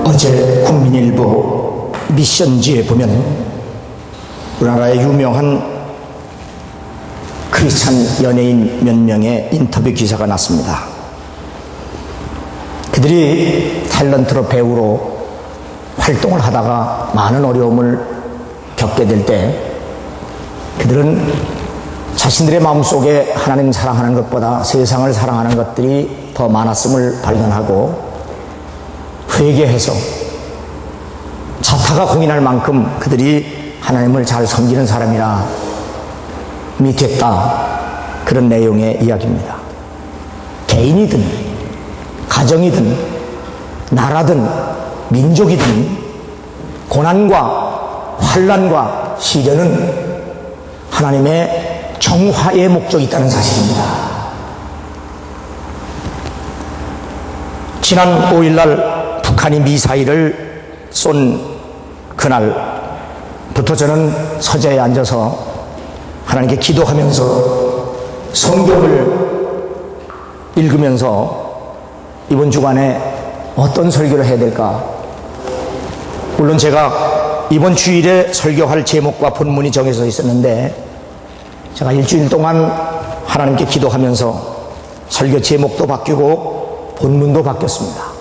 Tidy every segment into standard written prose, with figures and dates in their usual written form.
어제 국민일보 미션지에 보면 우리나라의 유명한 크리스찬 연예인 몇 명의 인터뷰 기사가 났습니다. 그들이 탤런트로 배우로 활동을 하다가 많은 어려움을 겪게 될 때 그들은 자신들의 마음속에 하나님 사랑하는 것보다 세상을 사랑하는 것들이 더 많았음을 발견하고 회개해서 자타가 공인할 만큼 그들이 하나님을 잘 섬기는 사람이라 됐다, 그런 내용의 이야기입니다. 개인이든 가정이든 나라든 민족이든 고난과 환난과 시련은 하나님의 정화의 목적이 있다는 사실입니다. 지난 5일날 북한이 미사일을 쏜 그날부터 저는 서재에 앉아서 하나님께 기도하면서 성경을 읽으면서 이번 주간에 어떤 설교를 해야 될까? 물론 제가 이번 주일에 설교할 제목과 본문이 정해져 있었는데 제가 일주일 동안 하나님께 기도하면서 설교 제목도 바뀌고 본문도 바뀌었습니다.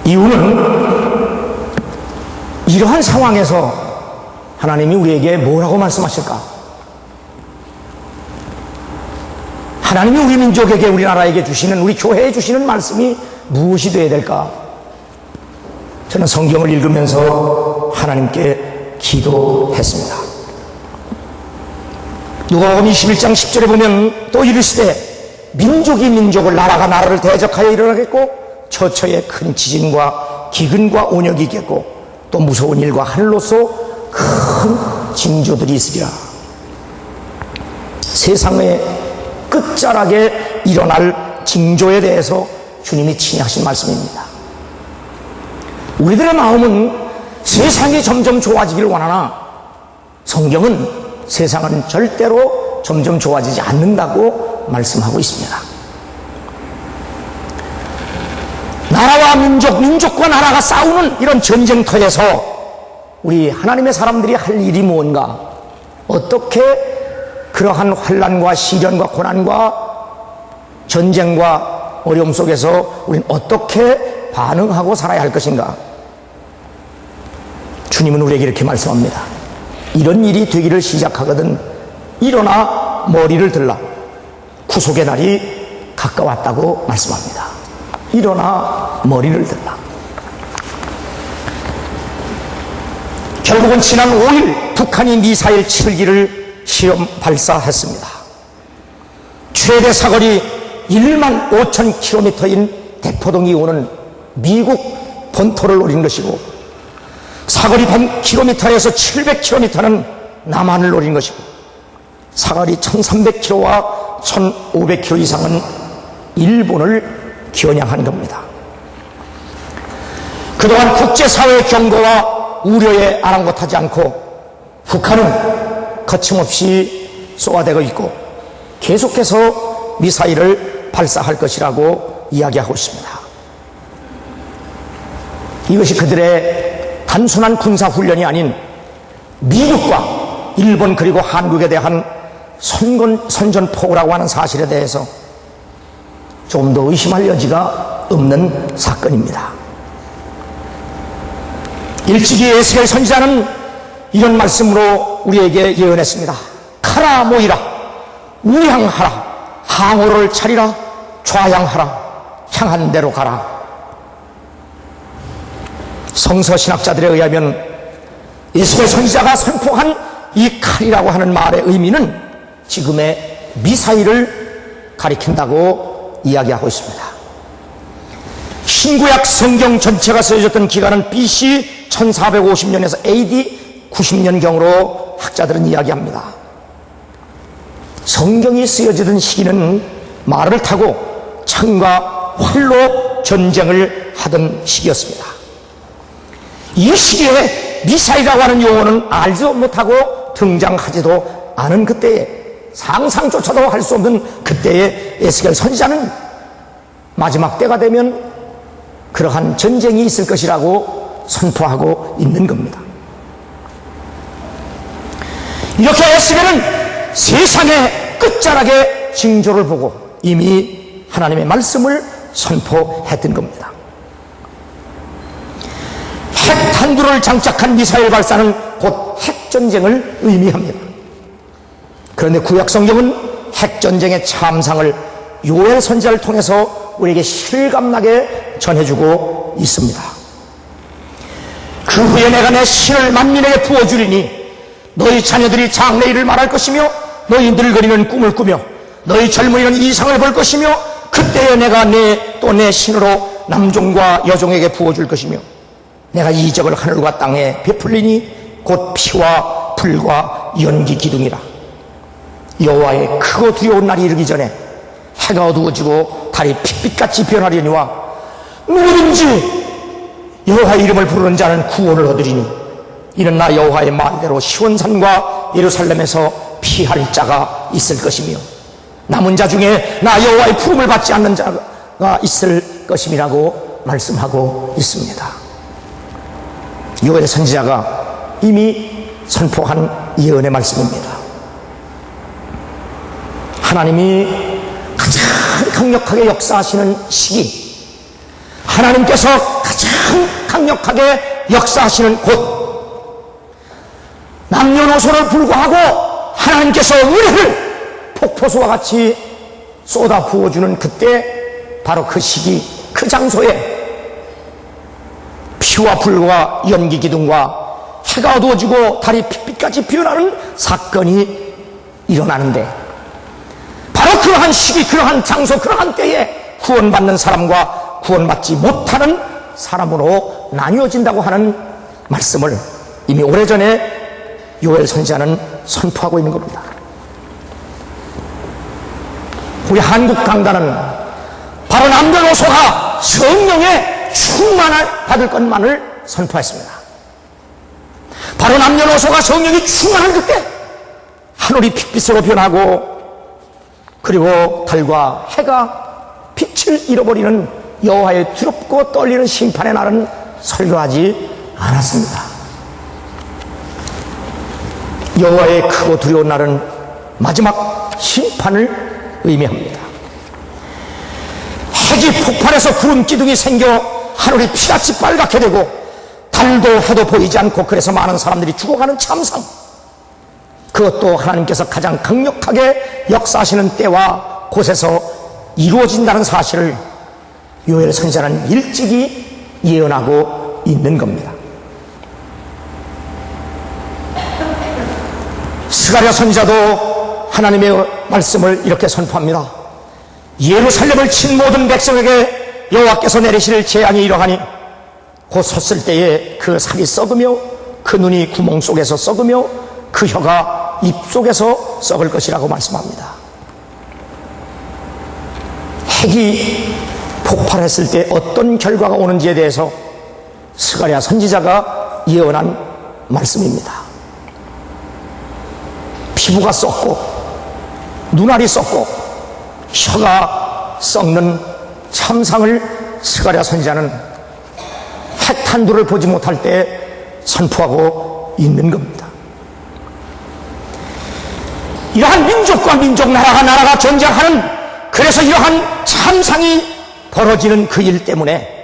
이유는 이러한 상황에서 하나님이 우리에게 뭐라고 말씀하실까? 하나님이 우리 민족에게, 우리나라에게 주시는, 우리 교회에 주시는 말씀이 무엇이 되어야 될까? 저는 성경을 읽으면서 하나님께 기도했습니다. 누가복음 21장 10절에 보면 또 이르시되 민족이 민족을, 나라가 나라를 대적하여 일어나겠고 처처에 큰 지진과 기근과 온역이 있겠고 또 무서운 일과 하늘로서 큰 징조들이 있으리라. 세상의 끝자락에 일어날 징조에 대해서 주님이 친히 하신 말씀입니다. 우리들의 마음은 세상이 점점 좋아지기를 원하나 성경은 세상은 절대로 점점 좋아지지 않는다고 말씀하고 있습니다. 나라와 민족, 민족과 나라가 싸우는 이런 전쟁터에서 우리 하나님의 사람들이 할 일이 무언가, 어떻게 그러한 환난과 시련과 고난과 전쟁과 어려움 속에서 우리는 어떻게 반응하고 살아야 할 것인가? 주님은 우리에게 이렇게 말씀합니다. 이런 일이 되기를 시작하거든 일어나 머리를 들라. 구속의 날이 가까웠다고 말씀합니다. 일어나 머리를 들라. 결국은 지난 5일 북한이 미사일 7기를 시험 발사했습니다. 최대 사거리 1만 5천 킬로미터인 대포동이 오는 미국 본토를 노린 것이고 사거리 100km에서 700km는 남한을 노린 것이고 사거리 1300km와 1500km 이상은 일본을 겨냥한 겁니다. 그동안 국제사회의 경고와 우려에 아랑곳하지 않고 북한은 거침없이 쏘아대고 있고 계속해서 미사일을 발사할 것이라고 이야기하고 있습니다. 이것이 그들의 단순한 군사훈련이 아닌 미국과 일본 그리고 한국에 대한 선전포고라고 하는 사실에 대해서 조금 더 의심할 여지가 없는 사건입니다. 일찍이 에스겔 선지자는 이런 말씀으로 우리에게 예언했습니다. 가라 모이라, 우향하라, 항우를 차리라, 좌향하라, 향한 대로 가라. 성서신학자들에 의하면 에스겔 선지자가 선포한 이 칼이라고 하는 말의 의미는 지금의 미사일을 가리킨다고 이야기하고 있습니다. 신구약 성경 전체가 쓰여졌던 기간은 BC 1450년에서 AD 90년경으로 학자들은 이야기합니다. 성경이 쓰여지던 시기는 말을 타고 창과 활로 전쟁을 하던 시기였습니다. 이 시기에 미사일이라고 하는 용어는 알지도 못하고 등장하지도 않은 그때에, 상상조차도 할 수 없는 그때의 에스겔 선지자는 마지막 때가 되면 그러한 전쟁이 있을 것이라고 선포하고 있는 겁니다. 이렇게 에스겔은 세상의 끝자락의 징조를 보고 이미 하나님의 말씀을 선포했던 겁니다. 핵탄두를 장착한 미사일 발사는 곧 핵전쟁을 의미합니다. 그런데 구약 성경은 핵전쟁의 참상을 요엘 선지자를 통해서 우리에게 실감나게 전해주고 있습니다. 그 후에 내가 내 신을 만민에게 부어주리니 너희 자녀들이 장래일을 말할 것이며 너희 늙은이는 꿈을 꾸며 너희 젊은이는 이상을 볼 것이며 그때에 내가 또 내 신으로 남종과 여종에게 부어줄 것이며 내가 이적을 하늘과 땅에 베풀리니 곧 피와 불과 연기 기둥이라. 여호와의 크고 두려운 날이 이르기 전에 해가 어두워지고 달이 핏빛같이 변하려니와 누구든지 여호와의 이름을 부르는 자는 구원을 얻으리니 이는 나 여호와의 말대로 시온산과 예루살렘에서 피할 자가 있을 것이며 남은 자 중에 나 여호와의 부름을 받지 않는 자가 있을 것임이라고 말씀하고 있습니다. 요엘 선지자가 이미 선포한 예언의 말씀입니다. 하나님이 가장 강력하게 역사하시는 시기, 하나님께서 가장 강력하게 역사하시는 곳, 남녀노소를 불구하고 하나님께서 은혜를 폭포수와 같이 쏟아 부어주는 그때, 바로 그 시기, 그 장소에 피와 불과 연기 기둥과 해가 어두워지고 달이 핏빛같이 피어나는 사건이 일어나는데, 바로 그러한 시기, 그러한 장소, 그러한 때에 구원받는 사람과 구원받지 못하는 사람으로 나뉘어진다고 하는 말씀을 이미 오래전에 요엘 선지자는 선포하고 있는 겁니다. 우리 한국 강단은 바로 남녀노소가 성령의 충만을 받을 것만을 선포했습니다. 바로 남녀노소가 성령이 충만한 그때 하늘이 핏빛으로 변하고 그리고 달과 해가 빛을 잃어버리는 여호와의 두렵고 떨리는 심판의 날은 설교하지 않았습니다. 여호와의 크고 두려운 날은 마지막 심판을 의미합니다. 핵이 폭발해서 구름 기둥이 생겨 하늘이 피같이 빨갛게 되고 달도 해도 보이지 않고 그래서 많은 사람들이 죽어가는 참상, 그것도 하나님께서 가장 강력하게 역사하시는 때와 곳에서 이루어진다는 사실을 요엘 선지자는 일찍이 예언하고 있는 겁니다. 스가랴 선지자도 하나님의 말씀을 이렇게 선포합니다. 예루살렘을 친 모든 백성에게 여호와께서 내리실 재앙이 이러하니 곧 섰을 때에 그 살이 썩으며 그 눈이 구멍 속에서 썩으며 그 혀가 입 속에서 썩을 것이라고 말씀합니다. 핵이 폭발했을 때 어떤 결과가 오는지에 대해서 스가랴 선지자가 예언한 말씀입니다. 피부가 썩고 눈알이 썩고 혀가 썩는 참상을 스가랴 선지자는 핵탄두를 보지 못할 때 선포하고 있는 겁니다. 이러한 민족과 민족, 나라가 전쟁하는, 그래서 이러한 참상이 벌어지는 그 일 때문에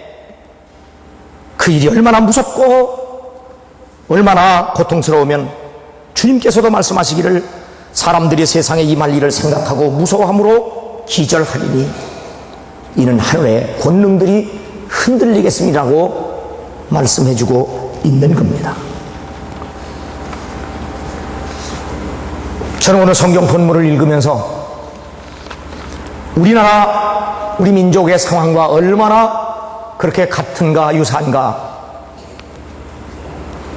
그 일이 얼마나 무섭고 얼마나 고통스러우면 주님께서도 말씀하시기를 사람들이 세상에 임할 일을 생각하고 무서워함으로 기절하리니 이는 하늘의 권능들이 흔들리겠습니다라고 말씀해주고 있는 겁니다. 저는 오늘 성경 본문을 읽으면서 우리나라, 우리 민족의 상황과 얼마나 그렇게 같은가 유사한가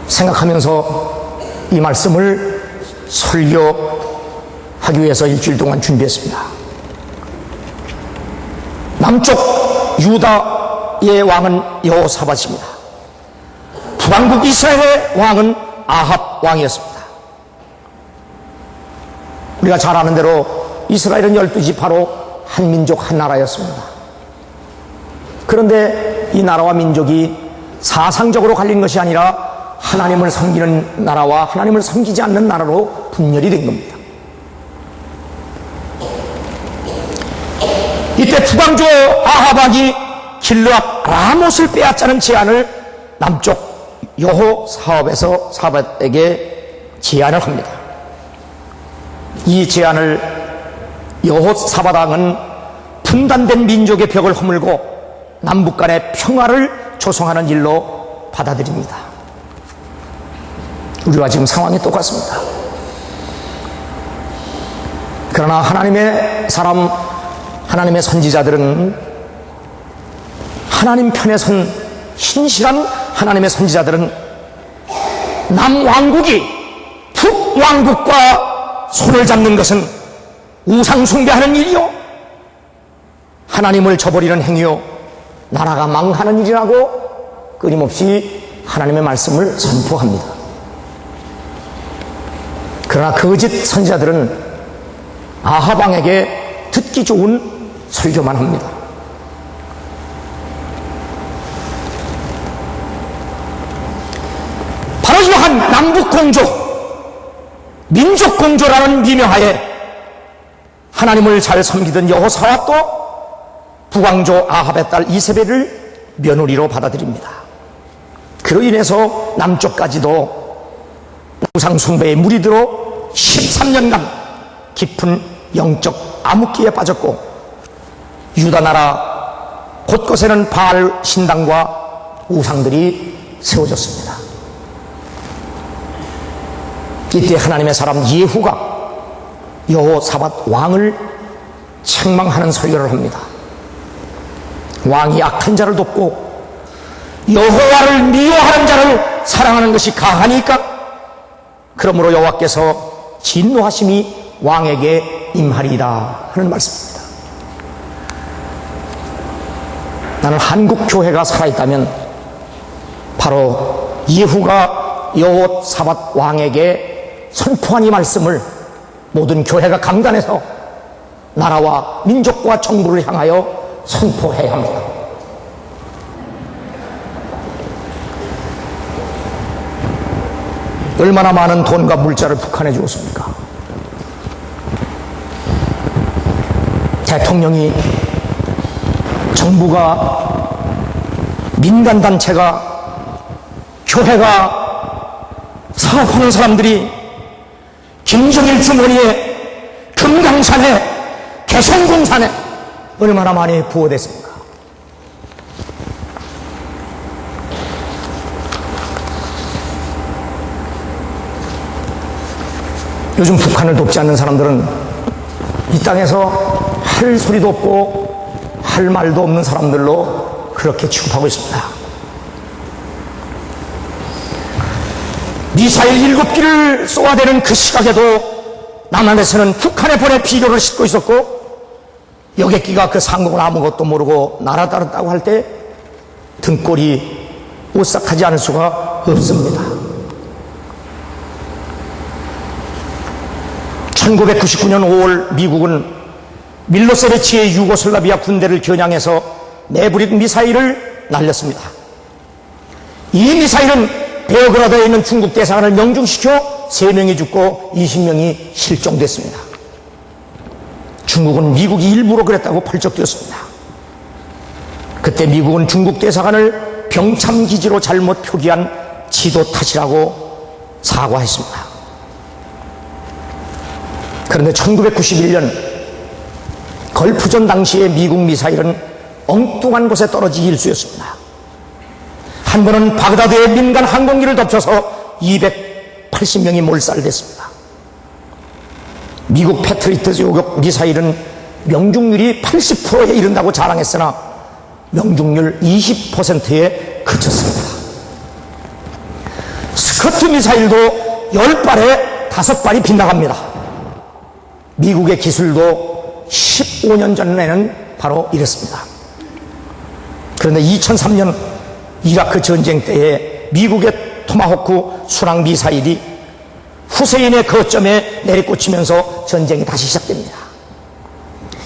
생각하면서 이 말씀을 설교하기 위해서 일주일 동안 준비했습니다. 남쪽 유다의 왕은 여호사밧입니다. 북왕국 이스라엘의 왕은 아합 왕이었습니다. 우리가 잘 아는 대로 이스라엘은 12지파로 한 민족 한 나라였습니다. 그런데 이 나라와 민족이 사상적으로 갈린 것이 아니라 하나님을 섬기는 나라와 하나님을 섬기지 않는 나라로 분열이 된 겁니다. 이때 북왕조 아합 왕이 길르앗 라못을 빼앗자는 제안을 남쪽 여호사밧에게 제안을 합니다. 이 제안을 여호사밧 왕은 분단된 민족의 벽을 허물고 남북 간의 평화를 조성하는 일로 받아들입니다. 우리와 지금 상황이 똑같습니다. 그러나 하나님의 사람, 하나님의 선지자들은, 하나님 편에 선 신실한 하나님의 선지자들은 남왕국이 북왕국과 손을 잡는 것은 우상숭배하는 일이요, 하나님을 저버리는 행위요, 나라가 망하는 일이라고 끊임없이 하나님의 말씀을 선포합니다. 그러나 거짓 선지자들은 아합 왕에게 듣기 좋은 설교만 합니다. 바로 이러한 남북공조, 민족공조라는 미명하에 하나님을 잘 섬기던 여호사밧도 북왕조 아합의 딸 이세벨을 며느리로 받아들입니다. 그로 인해서 남쪽까지도 우상숭배의 물이 들어 13년간 깊은 영적 암흑기에 빠졌고, 유다 나라 곳곳에는 바알 신당과 우상들이 세워졌습니다. 이때 하나님의 사람 예후가 여호사밧 왕을 책망하는 설교를 합니다. 왕이 악한 자를 돕고 여호와를 미워하는 자를 사랑하는 것이 가하니까? 그러므로 여호와께서 진노하심이 왕에게 임하리이다 하는 말씀입니다. 나는 한국 교회가 살아있다면 바로 예후가 여호사밧 왕에게 선포한 이 말씀을 모든 교회가 강단해서 나라와 민족과 정부를 향하여 선포해야 합니다. 얼마나 많은 돈과 물자를 북한에 주었습니까? 대통령이, 정부가, 민간단체가, 교회가, 사업하는 사람들이 김정일 주머니에, 금강산에, 개성공산에 얼마나 많이 부어댔습니까? 요즘 북한을 돕지 않는 사람들은 이 땅에서 할 소리도 없고 할 말도 없는 사람들로 그렇게 취급하고 있습니다. 미사일 7기를 쏘아대는 그 시각에도 남한에서는 북한에 보내 비료를 싣고 있었고, 여객기가 그 상공을 아무것도 모르고 날아다녔다고 할 때 등골이 오싹하지 않을 수가 없습니다. 1999년 5월 미국은 밀로세비치의 유고슬라비아 군대를 겨냥해서 내브릭 미사일을 날렸습니다. 이 미사일은 베오그라드에 있는 중국 대사관을 명중시켜 3명이 죽고 20명이 실종됐습니다. 중국은 미국이 일부러 그랬다고 펄쩍 뛰었습니다. 그때 미국은 중국 대사관을 병참기지로 잘못 표기한 지도 탓이라고 사과했습니다. 그런데 1991년 걸프전 당시의 미국 미사일은 엉뚱한 곳에 떨어지기 일쑤였습니다. 한 번은 바그다드의 민간 항공기를 덮쳐서 280명이 몰살됐습니다. 미국 패트리어트 요격 미사일은 명중률이 80%에 이른다고 자랑했으나 명중률 20%에 그쳤습니다. 스커트 미사일도 10발에 5발이 빗나갑니다. 미국의 기술도 15년 전에는 바로 이랬습니다. 그런데 2003년 이라크 전쟁 때에 미국의 토마호크 순항 미사일이 후세인의 거점에 내리꽂히면서 전쟁이 다시 시작됩니다.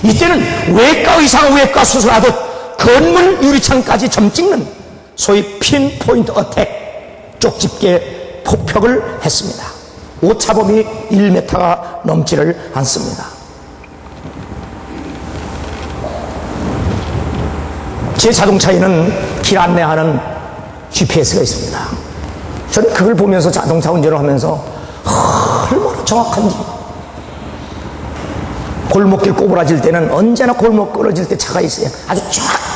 이때는 외과 의사가 외과 수술하듯 건물 유리창까지 점 찍는 소위 핀포인트 어택, 쪽집게 폭격을 했습니다. 오차범위 1m가 넘지를 않습니다. 제 자동차에는 길 안내하는 GPS가 있습니다. 저는 그걸 보면서 자동차 운전을 하면서 얼마나 정확한지. 골목길 꼬부라질 때는 언제나 골목 끊어질 때 차가 있어요. 아주 정확합니다.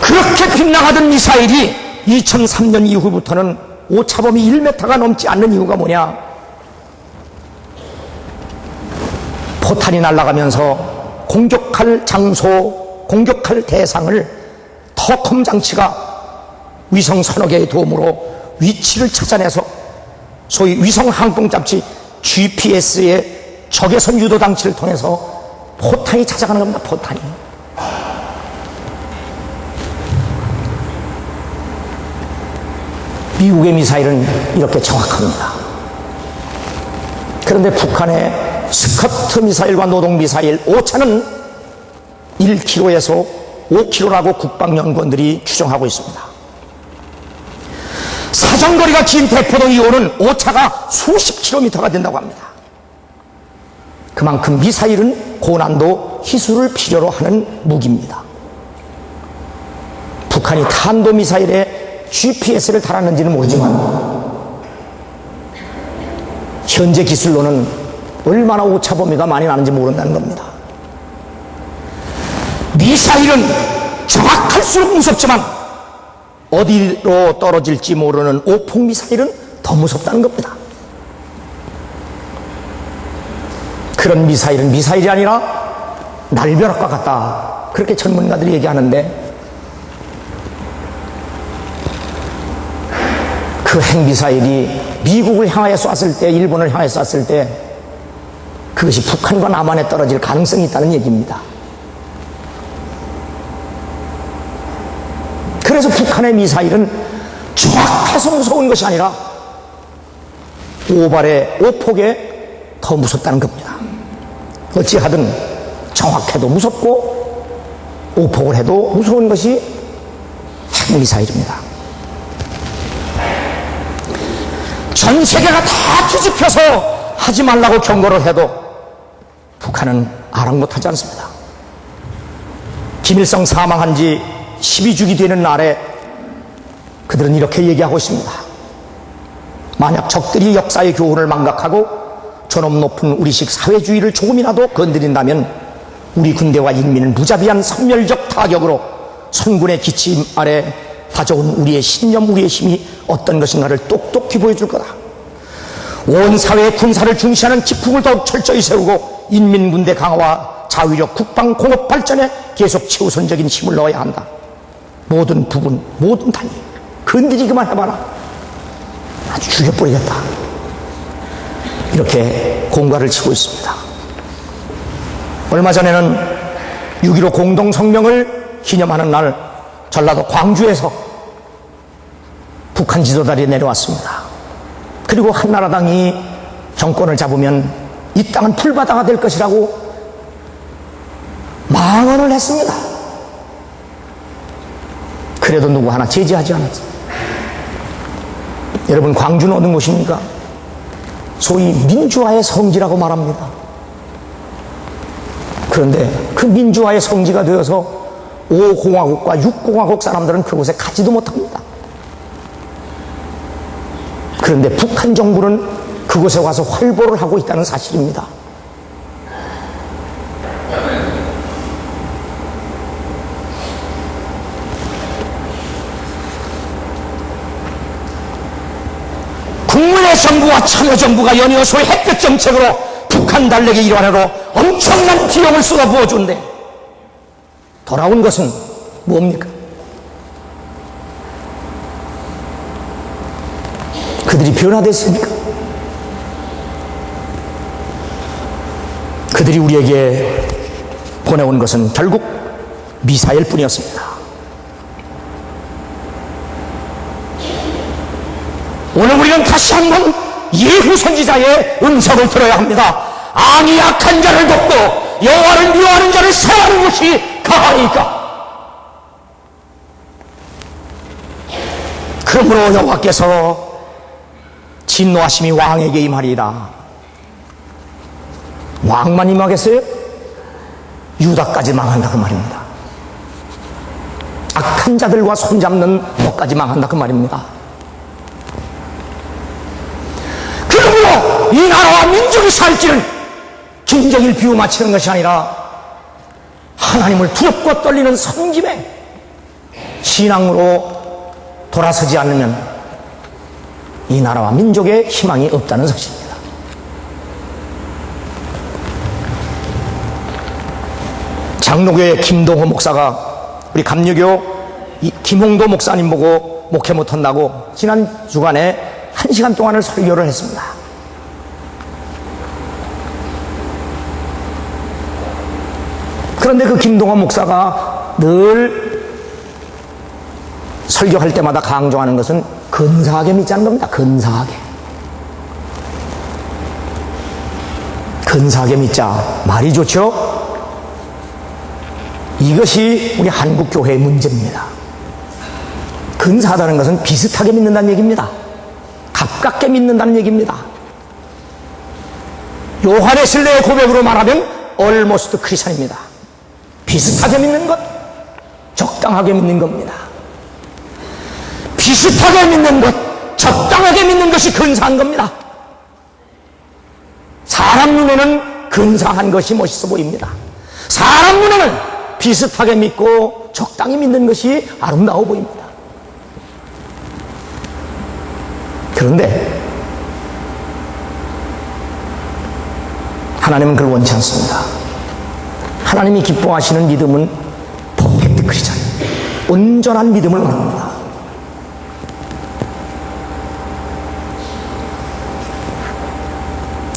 그렇게 빗나가던 미사일이 2003년 이후부터는 오차범위 1m가 넘지 않는 이유가 뭐냐? 포탄이 날아가면서 공격할 장소, 공격할 대상을 터컴 장치가 위성 서너 개의 도움으로 위치를 찾아내서 소위 위성 항공 장치 GPS의 적외선 유도 장치를 통해서 포탄이 찾아가는 겁니다. 포탄이. 미국의 미사일은 이렇게 정확합니다. 그런데 북한의 스커트 미사일과 노동 미사일 오차는 1km에서 5km라고 국방연구원들이 추정하고 있습니다. 사정거리가 긴 대포동 이호는 오차가 수십 킬로미터가 된다고 합니다. 그만큼 미사일은 고난도 기술을 필요로 하는 무기입니다. 북한이 탄도미사일에 GPS를 달았는지는 모르지만 현재 기술로는 얼마나 오차 범위가 많이 나는지 모른다는 겁니다. 미사일은 정확할수록 무섭지만 어디로 떨어질지 모르는 오폭 미사일은 더 무섭다는 겁니다. 그런 미사일은 미사일이 아니라 날벼락과 같다. 그렇게 전문가들이 얘기하는데 그 핵미사일이 미국을 향하여 쐈을 때, 일본을 향하여 쐈을 때 그것이 북한과 남한에 떨어질 가능성이 있다는 얘기입니다. 그래서 북한의 미사일은 정확해서 무서운 것이 아니라 오발에 오폭에 더 무섭다는 겁니다. 어찌하든 정확해도 무섭고 오폭을 해도 무서운 것이 핵미사일입니다. 전 세계가 다 뒤집혀서 하지 말라고 경고를 해도 북한은 아랑곳하지 않습니다. 김일성 사망한 지 12주기 되는 날에 그들은 이렇게 얘기하고 있습니다. 만약 적들이 역사의 교훈을 망각하고 존엄 높은 우리식 사회주의를 조금이라도 건드린다면 우리 군대와 인민은 무자비한 선멸적 타격으로 선군의 기침 아래 다져온 우리의 신념, 우리의 힘이 어떤 것인가를 똑똑히 보여줄 거다. 온 사회의 군사를 중시하는 기풍을 더욱 철저히 세우고 인민군대 강화와 자위력 국방 공업 발전에 계속 최우선적인 힘을 넣어야 한다. 모든 부분, 모든 단위 건드리기만 해봐라. 아주 죽여버리겠다. 이렇게 공갈을 치고 있습니다. 얼마 전에는 6.15 공동성명을 기념하는 날 전라도 광주에서 북한 지도자들이 내려왔습니다. 그리고 한나라당이 정권을 잡으면 이 땅은 풀바다가 될 것이라고 망언을 했습니다. 그래도 누구 하나 제지하지 않았어요. 여러분, 광주는 어느 곳입니까? 소위 민주화의 성지라고 말합니다. 그런데 그 민주화의 성지가 되어서 5공화국과 6공화국 사람들은 그곳에 가지도 못합니다. 그런데 북한 정부는 그곳에 와서 활보를 하고 있다는 사실입니다. 국민의 정부와 참여정부가 연이어 소위 햇볕 정책으로 북한 달래기 일환으로 엄청난 비용을 쏟아부어준대. 돌아온 것은 뭡니까? 그들이 변화됐습니까? 그들이 우리에게 보내온 것은 결국 미사일 뿐이었습니다. 오늘 우리는 다시 한번 예후 선지자의 음성을 들어야 합니다. 악이 약한 자를 돕고 여호와를 미워하는 자를 세하는 것이 가하니까. 그러므로 여호와께서 진노하심이 왕에게 임하리이다. 왕만 임하겠어요? 유다까지 망한다 그 말입니다. 악한 자들과 손잡는 것까지 망한다 그 말입니다. 그러므로 이 나라와 민족이 살지는 김정일 비유 맞히는 것이 아니라 하나님을 두렵고 떨리는 섬김에 신앙으로 돌아서지 않으면 이 나라와 민족의 희망이 없다는 것입니다. 장로교의 김동호 목사가 우리 감리교 김홍도 목사님 보고 목회 못한다고 지난 주간에 1시간 동안을 설교를 했습니다. 그런데 그 김동호 목사가 늘 설교할 때마다 강조하는 것은 근사하게 믿자는 겁니다. 근사하게. 근사하게 믿자. 말이 좋죠? 이것이 우리 한국 교회의 문제입니다. 근사하다는 것은 비슷하게 믿는다는 얘기입니다. 가깝게 믿는다는 얘기입니다. 요한의 신뢰의 고백으로 말하면 almost 크리스천입니다. 비슷하게 믿는 것, 적당하게 믿는 겁니다. 비슷하게 믿는 것, 적당하게 믿는 것이 근사한 겁니다. 사람 눈에는 근사한 것이 멋있어 보입니다. 사람 눈에는 비슷하게 믿고 적당히 믿는 것이 아름다워 보입니다. 그런데 하나님은 그걸 원치 않습니다. 하나님이 기뻐하시는 믿음은 퍼펙트 크리스천, 온전한 믿음을 원합니다.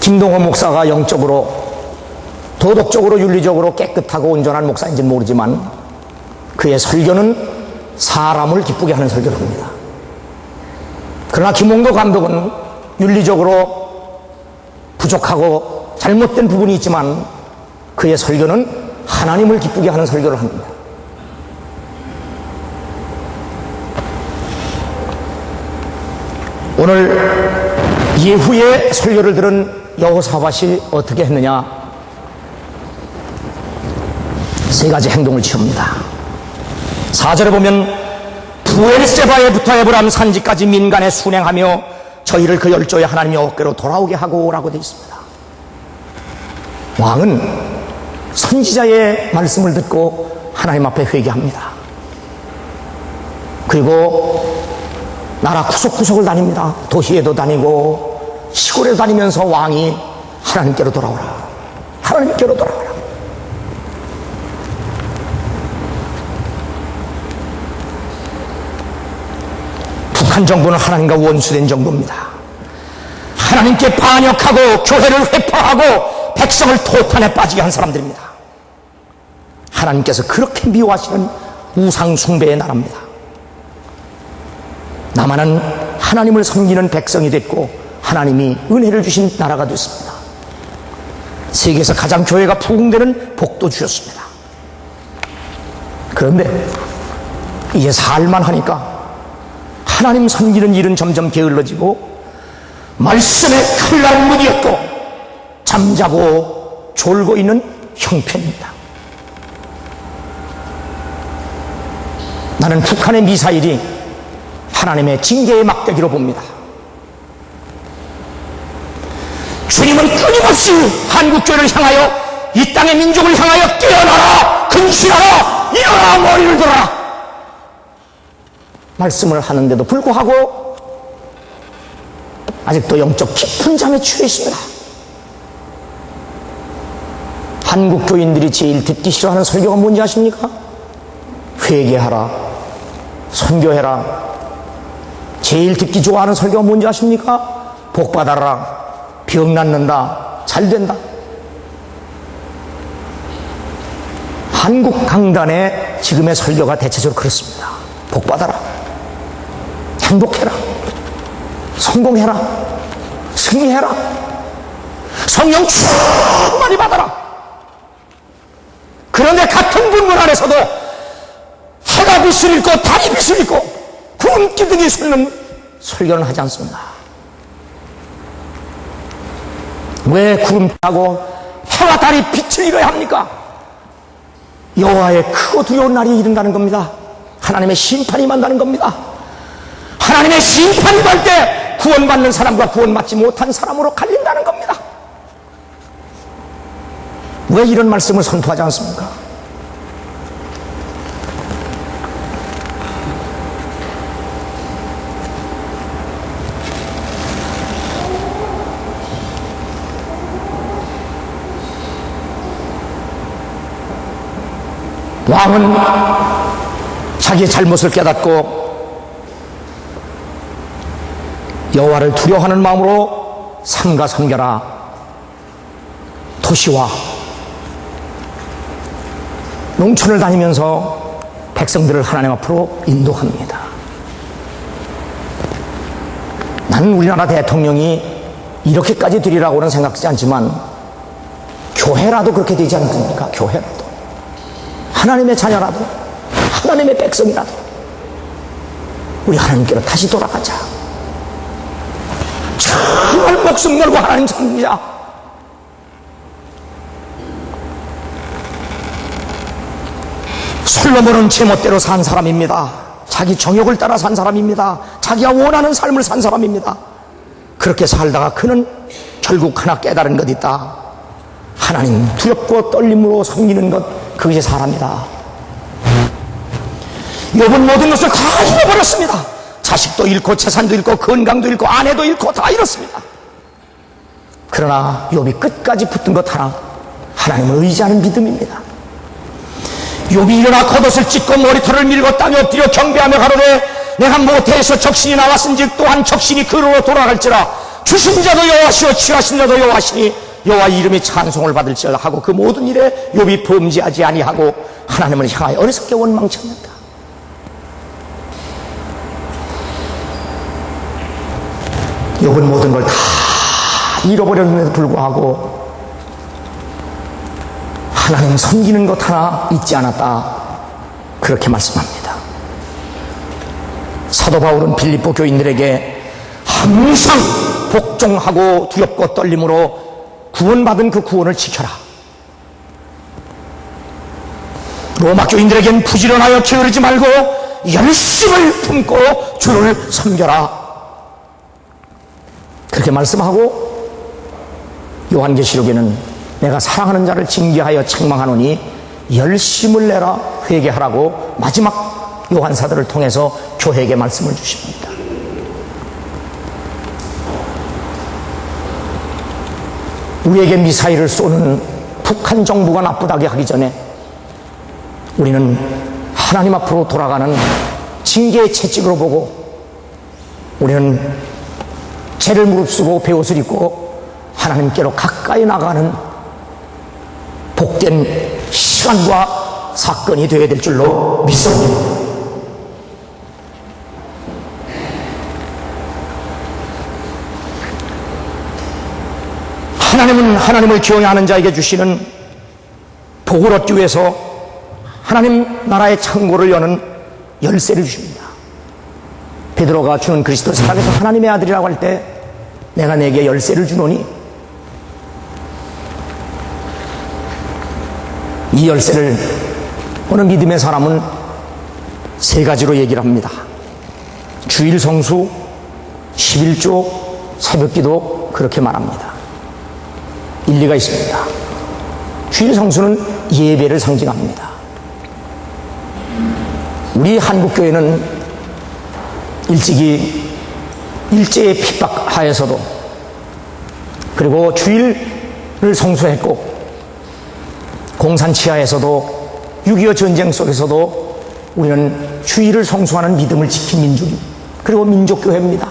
김동호 목사가 영적으로, 도덕적으로, 윤리적으로 깨끗하고 온전한 목사인지는 모르지만 그의 설교는 사람을 기쁘게 하는 설교를 합니다. 그러나 김홍도 감독은 윤리적으로 부족하고 잘못된 부분이 있지만 그의 설교는 하나님을 기쁘게 하는 설교를 합니다. 오늘 예후의 설교를 들은 여호사밧이 어떻게 했느냐? 세 가지 행동을 취합니다. 4절에 보면 부엘세바에부터 에브람 산지까지 민간에 순행하며 저희를 그 열조의 하나님의 어깨로 돌아오게 하고 라고 되어 있습니다. 왕은 선지자의 말씀을 듣고 하나님 앞에 회개합니다. 그리고 나라 구석구석을 다닙니다. 도시에도 다니고 시골에 다니면서 왕이 하나님께로 돌아오라, 하나님께로 돌아오라. 북한 정부는 하나님과 원수된 정부입니다. 하나님께 반역하고 교회를 회파하고 백성을 토탄에 빠지게 한 사람들입니다. 하나님께서 그렇게 미워하시는 우상 숭배의 나라입니다. 남한은 하나님을 섬기는 백성이 됐고 하나님이 은혜를 주신 나라가 됐습니다. 세계에서 가장 교회가 부흥되는 복도 주셨습니다. 그런데 이제 살만 하니까 하나님 섬기는 일은 점점 게을러지고 말씀에 칼날 무디었고 잠자고 졸고 있는 형편입니다. 나는 북한의 미사일이 하나님의 징계의 막대기로 봅니다. 주님은 끊임없이 한국교회를 향하여 이 땅의 민족을 향하여 깨어나라, 근신하라, 일어나, 머리를 들어라 말씀을 하는데도 불구하고 아직도 영적 깊은 잠에 취해 있습니다. 한국 교인들이 제일 듣기 싫어하는 설교가 뭔지 아십니까? 회개하라, 선교해라. 제일 듣기 좋아하는 설교가 뭔지 아십니까? 복받아라, 병 낫는다, 잘 된다. 한국 강단의 지금의 설교가 대체적으로 그렇습니다. 복받아라, 행복해라, 성공해라, 승리해라. 성령 충만히 받아라. 그런데 같은 분문 안에서도 해가 빛을 잃고 달이 빛을 잃고 구름 기둥이 솟는 설교는 하지 않습니다. 왜 구름하고 해와 달이 빛을 잃어야 합니까? 여호와의 크고 두려운 날이 이른다는 겁니다. 하나님의 심판이 임한다는 겁니다. 하나님의 심판이 임할 때 구원받는 사람과 구원받지 못한 사람으로 갈린다는 겁니다. 왜 이런 말씀을 선포하지 않습니까? 왕은 자기의 잘못을 깨닫고 여호와를 두려워하는 마음으로 삼가 섬겨라 도시와 농촌을 다니면서 백성들을 하나님 앞으로 인도합니다. 나는 우리나라 대통령이 이렇게까지 되리라고는 생각하지 않지만 교회라도 그렇게 되지 않습니까? 교회라도 하나님의 자녀라도 하나님의 백성이라도 우리 하나님께로 다시 돌아가자. 정말 목숨 걸고 하나님 섬기자. 솔로몬은 제멋대로 산 사람입니다. 자기 정욕을 따라 산 사람입니다. 자기가 원하는 삶을 산 사람입니다. 그렇게 살다가 그는 결국 하나 깨달은 것 있다. 하나님 두렵고 떨림으로 섬기는 것, 그것이 사람이다. 욥은 모든 것을 다 잃어버렸습니다. 자식도 잃고 재산도 잃고 건강도 잃고 아내도 잃고 다 잃었습니다. 그러나 욥이 끝까지 붙든 것 하나, 하나님을 의지하는 믿음입니다. 욥이 일어나 겉옷을 찢고 머리털을 밀고 땅에 엎드려 경배하며 가로되 내가 모태에서 적신이 나왔은즉 또한 적신이 그로로 돌아갈지라. 주신 자도 여호와시오 취하신 자도 여호와시니 여호와 이름이 찬송을 받을지어다 하고 그 모든 일에 욥이 범죄하지 아니하고 하나님을 향하여 어리석게 원망쳤는다. 욥은 모든 걸 다 잃어버렸는데도 불구하고 하나님 섬기는 것 하나 잊지 않았다. 그렇게 말씀합니다. 사도 바울은 빌립보 교인들에게 항상 복종하고 두렵고 떨림으로 구원받은 그 구원을 지켜라. 로마 교인들에겐 부지런하여 게으르지 말고 열심을 품고 주를 섬겨라. 그렇게 말씀하고 요한계시록에는 내가 사랑하는 자를 징계하여 책망하노니 열심을 내라 회개하라고 마지막 요한사도를 통해서 교회에게 말씀을 주십니다. 우리에게 미사일을 쏘는 북한 정부가 나쁘다게 하기 전에 우리는 하나님 앞으로 돌아가는 징계의 채찍으로 보고 우리는 죄를 무릅쓰고 베옷을 입고 하나님께로 가까이 나가는 복된 시간과 사건이 되어야 될 줄로 믿습니다. 하나님은 하나님을 기용하는 자에게 주시는 복을 얻기 위해서 하나님 나라의 창고를 여는 열쇠를 주십니다. 베드로가 주는 그리스도 사랑에서 하나님의 아들이라고 할 때 내가 내게 열쇠를 주노니 이 열쇠를 어느 믿음의 사람은 세 가지로 얘기를 합니다. 주일 성수, 11조, 새벽기도 그렇게 말합니다. 일리가 있습니다. 주일 성수는 예배를 상징합니다. 우리 한국교회는 일제의 핍박하에서도 그리고 주일을 성수했고 공산치하에서도 6.25 전쟁 속에서도 우리는 주일을 성수하는 믿음을 지킨 민족이 그리고 민족교회입니다.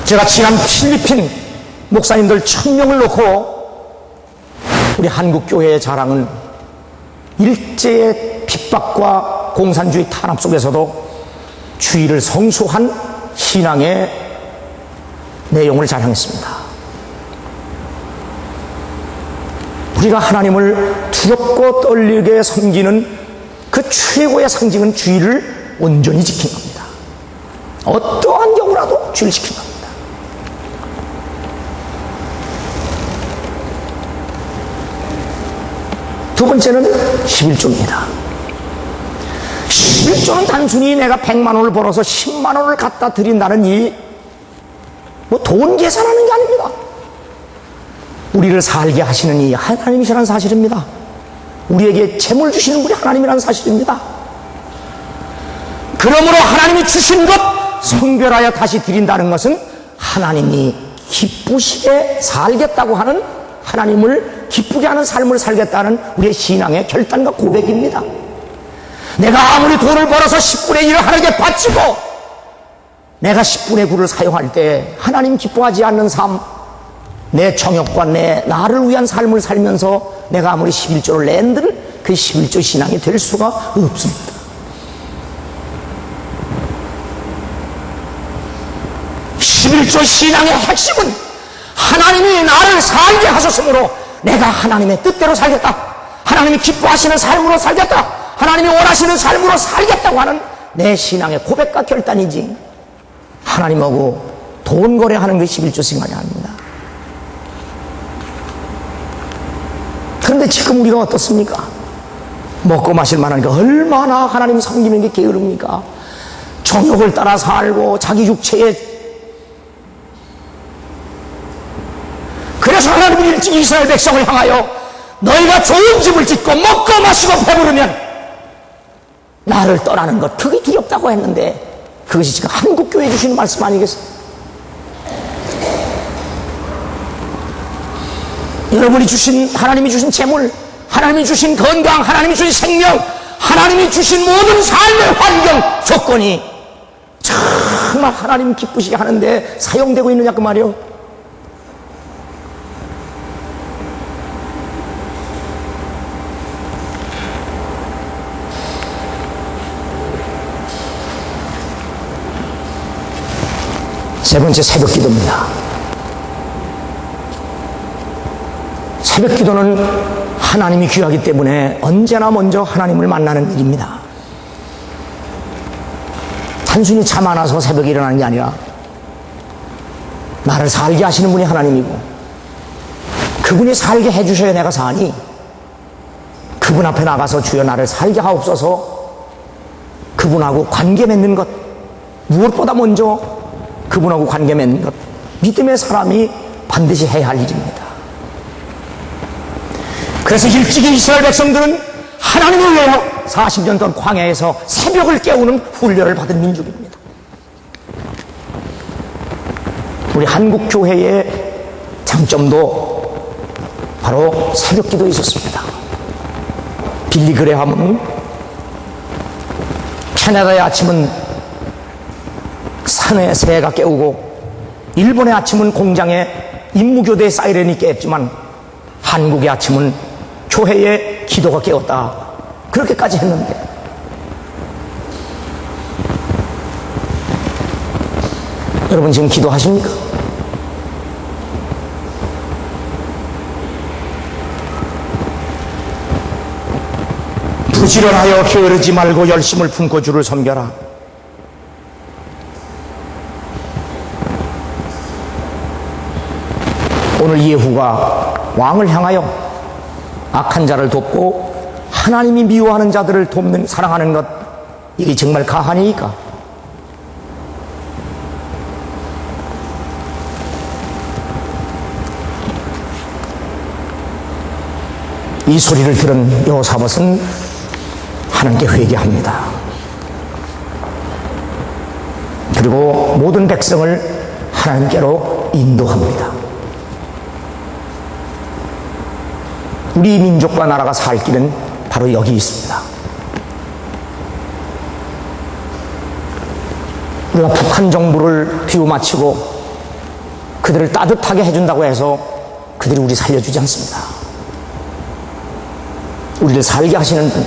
제가 지난 필리핀 목사님들 1000명을 놓고 우리 한국교회의 자랑은 일제의 핍박과 공산주의 탄압 속에서도 주일을 성수한 신앙의 내용을 자랑했습니다. 우리가 하나님을 두렵고 떨리게 섬기는 그 최고의 상징은 주의를 온전히 지킨 겁니다. 어떠한 경우라도 주의를 지킨 겁니다. 두 번째는 11조입니다. 11조는 단순히 내가 100만 원을 벌어서 10만 원을 갖다 드린다는 돈 계산하는 게 아닙니다. 우리를 살게 하시는 이 하나님이시라는 사실입니다. 우리에게 재물 주시는 분이 하나님이라는 사실입니다. 그러므로 하나님이 주신 것 성별하여 다시 드린다는 것은 하나님이 기쁘시게 살겠다고 하는, 하나님을 기쁘게 하는 삶을 살겠다는 우리의 신앙의 결단과 고백입니다. 내가 아무리 돈을 벌어서 10분의 1을 하나님께 바치고 내가 10분의 9를 사용할 때 하나님 기뻐하지 않는 삶, 내 정욕과 나를 위한 삶을 살면서 내가 아무리 11조를 낸들 그 11조 신앙이 될 수가 없습니다. (11조) 신앙의 핵심은 하나님이 나를 살게 하셨으므로 내가 하나님의 뜻대로 살겠다, 하나님이 기뻐하시는 삶으로 살겠다, 하나님이 원하시는 삶으로 살겠다고 하는 내 신앙의 고백과 결단이지, 하나님하고 돈 거래하는 게 11조 신앙이 아닙니다. 그런데 지금 우리가 어떻습니까? 먹고 마실 만하니까 얼마나 하나님 섬기는 게 게으릅니까? 정욕을 따라 살고 자기 육체에, 그래서 하나님은 일찍 이스라엘 백성을 향하여 너희가 좋은 집을 짓고 먹고 마시고 배부르면 나를 떠나는 것, 그게 두렵다고 했는데 그것이 지금 한국교회에 주시는 말씀 아니겠어요? 여러분이 주신, 하나님이 주신 재물, 하나님이 주신 건강, 하나님이 주신 생명, 하나님이 주신 모든 삶의 환경, 조건이 정말 하나님 기쁘시게 하는데 사용되고 있느냐 그 말이요. 세 번째, 새벽 기도입니다. 새벽 기도는 하나님이 귀하기 때문에 언제나 먼저 하나님을 만나는 일입니다. 단순히 잠 안 와서 새벽에 일어나는 게 아니라 나를 살게 하시는 분이 하나님이고 그분이 살게 해주셔야 내가 사니, 그분 앞에 나가서 주여 나를 살게 하옵소서, 그분하고 관계 맺는 것, 무엇보다 먼저 그분하고 관계 맺는 것, 믿음의 사람이 반드시 해야 할 일입니다. 그래서 일찍이 이스라엘 백성들은 하나님을 위하여 40년 동안 광야에서 새벽을 깨우는 훈련을 받은 민족입니다. 우리 한국 교회의 장점도 바로 새벽 기도에 있었습니다. 빌리 그레함은 캐나다의 아침은 산의 새가 깨우고 일본의 아침은 공장의 임무교대 사이렌이 깨웠지만 한국의 아침은 교회의 기도가 깨웠다, 그렇게까지 했는데 여러분 지금 기도하십니까? 부지런하여 게으르지 말고 열심을 품고 주를 섬겨라. 오늘 예후가 왕을 향하여 악한 자를 돕고 하나님이 미워하는 자들을 돕는, 사랑하는 것, 이게 정말 가한이니까? 이 소리를 들은 여호사밧은 하나님께 회개합니다. 그리고 모든 백성을 하나님께로 인도합니다. 우리 민족과 나라가 살 길은 바로 여기 있습니다. 우리가 북한 정부를 뒤우마치고 그들을 따뜻하게 해준다고 해서 그들이 우리 살려주지 않습니다. 우리를 살게 하시는 분,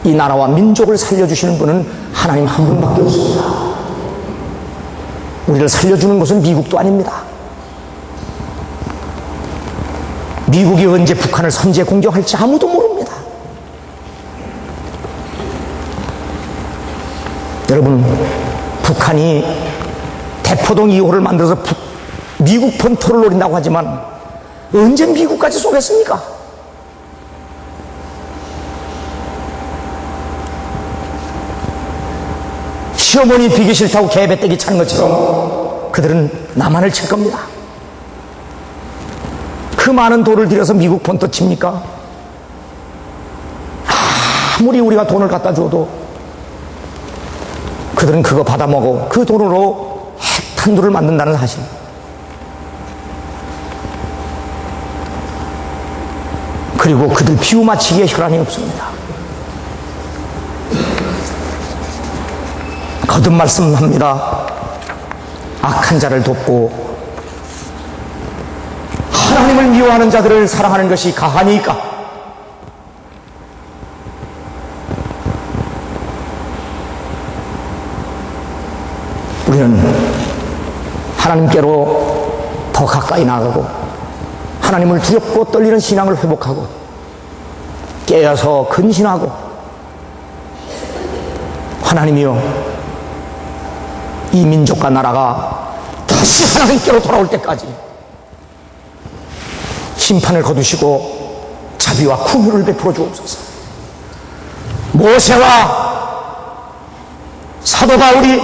이 나라와 민족을 살려주시는 분은 하나님 한 분밖에 없습니다. 우리를 살려주는 곳은 미국도 아닙니다. 미국이 언제 북한을 선제 공격할지 아무도 모릅니다. 여러분, 북한이 대포동 2호를 만들어서 미국 본토를 노린다고 하지만 언제 미국까지 쏘겠습니까? 시어머니 비기 싫다고 개배때기 차는 것처럼 그들은 남한을 칠 겁니다. 그 많은 돈을 들여서 미국 본토 칩니까? 아무리 우리가 돈을 갖다 줘도 그들은 그거 받아먹어 그 돈으로 핵탄두를 만든다는 사실. 그리고 그들 비유 맞히기에 혈안이 없습니다. 거듭 말씀합니다. 악한 자를 돕고 하나님을 미워하는 자들을 사랑하는 것이 가하니까. 우리는 하나님께로 더 가까이 나아가고 하나님을 두렵고 떨리는 신앙을 회복하고 깨어서 근신하고 하나님이여 이 민족과 나라가 다시 하나님께로 돌아올 때까지 심판을 거두시고 자비와 긍휼을 베풀어 주옵소서. 모세와 사도 바울이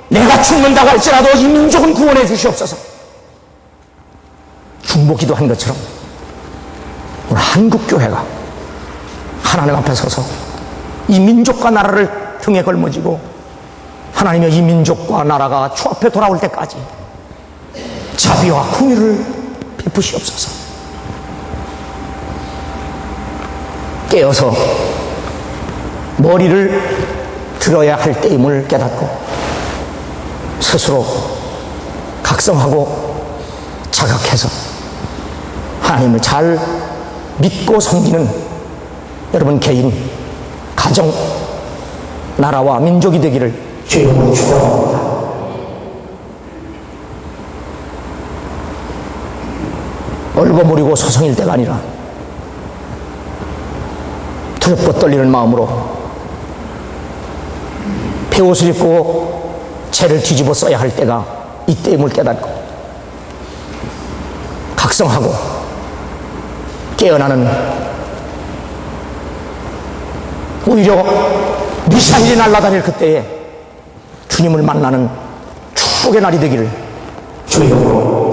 내가 죽는다고 할지라도 이 민족은 구원해 주시옵소서. 중보기도 한 것처럼 오늘 한국교회가 하나님 앞에 서서 이 민족과 나라를 등에 걸머지고 하나님의 이 민족과 나라가 주 앞에 돌아올 때까지 자비와 긍휼을 베푸시옵소서. 깨어서 머리를 들어야 할 때임을 깨닫고 스스로 각성하고 자각해서 하나님을 잘 믿고 섬기는 여러분 개인, 가정, 나라와 민족이 되기를 주의 이름으로 축원합니다. 얼버무리고 소송일 때가 아니라 두렵고 떨리는 마음으로 베옷을 입고 죄를 뒤집어 써야 할 때가 이때임을 깨닫고 각성하고 깨어나는, 오히려 미사일이 날아다닐 그때에 주님을 만나는 축복의 날이 되기를 주의 이름으로